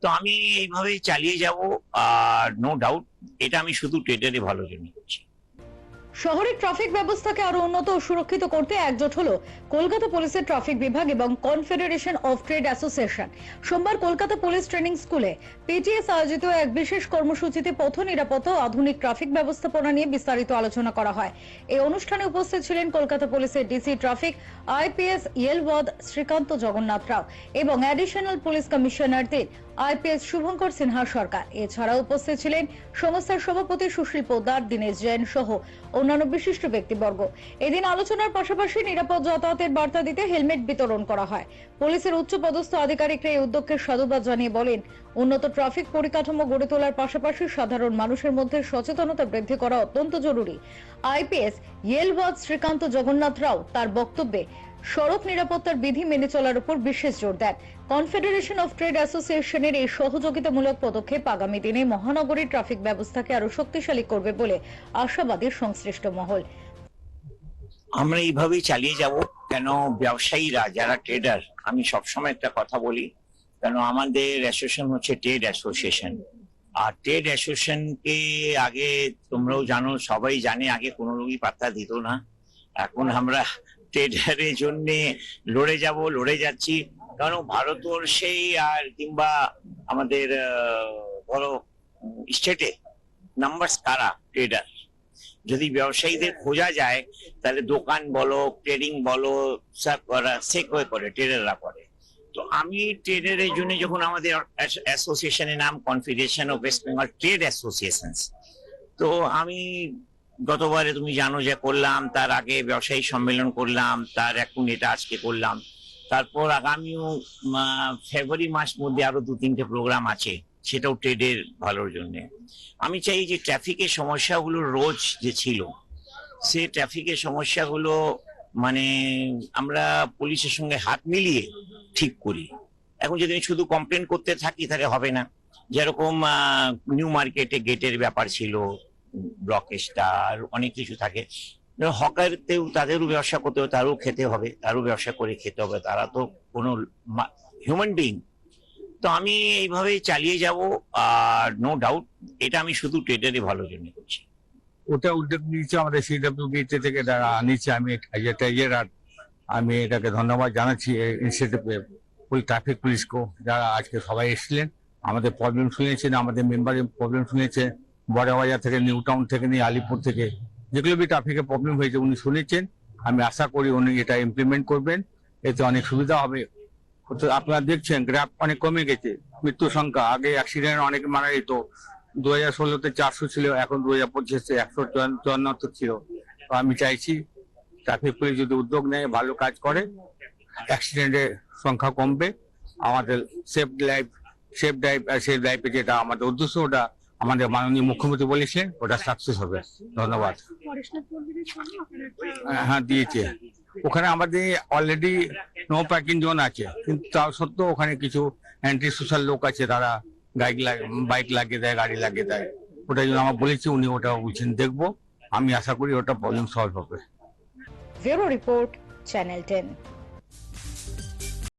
তো আমি এইভাবেই চালিয়ে যাব। আর নো ডাউট এটা আমি শুধু ট্রেডারে ভালো জন্য করছি। শহরের ট্রাফিক ব্যবস্থাকে আরো উন্নত ও সুরক্ষিত করতে একজোট হলো কলকাতা পুলিশের ট্রাফিক বিভাগ এবং কনফেডারেশন অফ ট্রেড অ্যাসোসিয়েশন। সোমবার কলকাতা পুলিশ ট্রেনিং স্কুলে পিটিএস আয়োজিত এক বিশেষ কর্মসূচিতে পথ নিরাপত্তা ও আধুনিক ট্রাফিক ব্যবস্থাপনা নিয়ে বিস্তারিত আলোচনা করা হয়। এই অনুষ্ঠানে উপস্থিত ছিলেন কলকাতা পুলিশের DC traffic IPS Yelwad Srikanth Jagannath Rao এবং additional police commissioner IPS Subhankar Sinha Sarkar. এছাড়াও উপস্থিত ছিলেন সংস্থার সভাপতি সুশীল পোদ্দার, দীনেশ জৈন সহ অন্যান্য বিশিষ্ট ব্যক্তিবর্গ। এদিন আলোচনার পাশাপাশি নিরাপদ যাতায়াতের বার্তা দিতে হেলমেট বিতরণ করা হয়। পুলিশের উচ্চপদস্থ আধিকারিকরা এই উদ্যোগকে সাধুবাদ জানিয়ে বলেন, উন্নত ট্রাফিক পরিকাঠামো গড়ে তোলার পাশাপাশি সাধারণ মানুষের মধ্যে সচেতনতা বৃদ্ধি করা অত্যন্ত জরুরি। আইপিএস ইয়েলওয়াদ শ্রীকান্ত জগন্নাথ রাও তার বক্তব্যে সড়ক নিরাপত্তার বিধি মেনে চলার উপর বিশেষ জোর দেন। কনফেডারেশন অফ ট্রেড অ্যাসোসিয়েশনের এই সহযোগিতামূলক পদক্ষেপ আগামী দিনে মহানগরীর ট্রাফিক ব্যবস্থাকে আরো শক্তিশালী করবে বলে আশাবাদী সংশ্লিষ্ট মহল। আমরা এইভাবেই চালিয়ে যাব। কেন ব্যবসায়ীরা যারা ট্রেডার, আমি সবসময় একটা কথা বলি, কেন আমাদের অ্যাসোসিয়েশন হচ্ছে ট্রেড অ্যাসোসিয়েশন। আর ট্রেড অ্যাসোসিয়েশনকে আগে তোমরাও জানো, সবাই জানে, আগে কোনো লোকই পাত্তা দিত না। এখন আমরা ট্রেডারের জন্য লড়ে যাচ্ছি। কারণ ভারতবর্ষেই আর কিংবা আমাদের ধরো স্টেটে নাম্বার কারা ট্রেডার, যদি ব্যবসায়ীদের খোঁজা যায় তাহলে দোকান বলো, ট্রেডিং বলো, সব সে করে ট্রেডাররা করে। তো আমি ট্রেডারের জন্য যখন আমাদের অ্যাসোসিয়েশনের নাম confederation of West Bengal trade association, তো আমি গতবারে তুমি জানো যে করলাম, তার আগে ব্যবসায়ী সম্মেলন করলাম, তার এখন এটা আজকে করলাম। তারপর আগামীও ফেব্রুয়ারি মাস মধ্যে আরো 2-3টে প্রোগ্রাম আছে, সেটাও ট্রেডের ভালোর জন্য। আমি চাই যে ট্রাফিকের সমস্যাগুলো রোজ যে ছিল, সে ট্রাফিকের সমস্যাগুলো মানে আমরা পুলিশের সঙ্গে হাত মিলিয়ে ঠিক করি। এখন যদি আমি শুধু কমপ্লেন করতে থাকি তাহলে হবে না। যেরকম নিউ মার্কেটে গেটের ব্যাপার ছিল, ব্লকেজটা আর অনেক কিছু থাকে। হকারতেও তাদেরও ব্যবসা করতে হবে, তারও খেতে হবে, তারও ব্যবসা করে খেতে হবে, তারা তো কোনো হিউম্যান বিং। তো আমি এইভাবেই চালিয়ে যাব। আর নো ডাউট এটা আমি শুধু ট্রেডারে ভালো জন্য করছি। ওটা উদ্যোগ নিয়েছে আমাদের সিডব্লিউবিতে থেকে, যারা নিচ্ছে আমি আর আমি এটাকে ধন্যবাদ জানাচ্ছি ইনস্টিটিউটে ট্রাফিক পুলিশকে, যারা আজকে সবাই এসেছিলেন, আমাদের প্রবলেম শুনেছেন, আমাদের মেম্বারের প্রবলেম শুনেছে, বড়বাজার থেকে, নিউ টাউন থেকে নিয়ে আলিপুর থেকে যেগুলো ট্রাফিকের প্রবলেম হয়েছে উনি শুনেছেন। আমি আশা করি উনি এটা ইমপ্লিমেন্ট করবেন, এতে অনেক সুবিধা হবে। আপনারা দেখছেন গ্রাফ অনেক কমে গেছে, মৃত্যু সংখ্যা, আগে অ্যাক্সিডেন্ট অনেক মারা যেত, 2016-তে 400 ছিল, এখন 2025-এ 154 ছিল। তো আমি চাইছি ট্রাফিক পুলিশ যদি উদ্যোগ নেয়, ভালো কাজ করে, অ্যাক্সিডেন্টের সংখ্যা কমবে, আমাদের সেফ লাইফে যেটা আমাদের উদ্দেশ্য, ওটা আমাদের মাননীয় মুখ্যমন্ত্রী বলেছেন, ওটা সাকসেস হবে। ধন্যবাদ। হ্যাঁ দিয়েছে, ওখানে আমাদের অলরেডি নো পার্কিং জোন আছে, কিন্তু তাও সত্ত্বেও ওখানে কিছু অ্যান্টি সোশ্যাল লোক আছে, তারা বাইক লাগিয়ে দেয়, গাড়ি লাগিয়ে দেয়। ওটার জন্য আমার বলেছি, উনি ওটা বুঝছেন, দেখবো। আমি আশা করি ওটা প্রবলেম সলভ হবে। Bureau report, channel 10।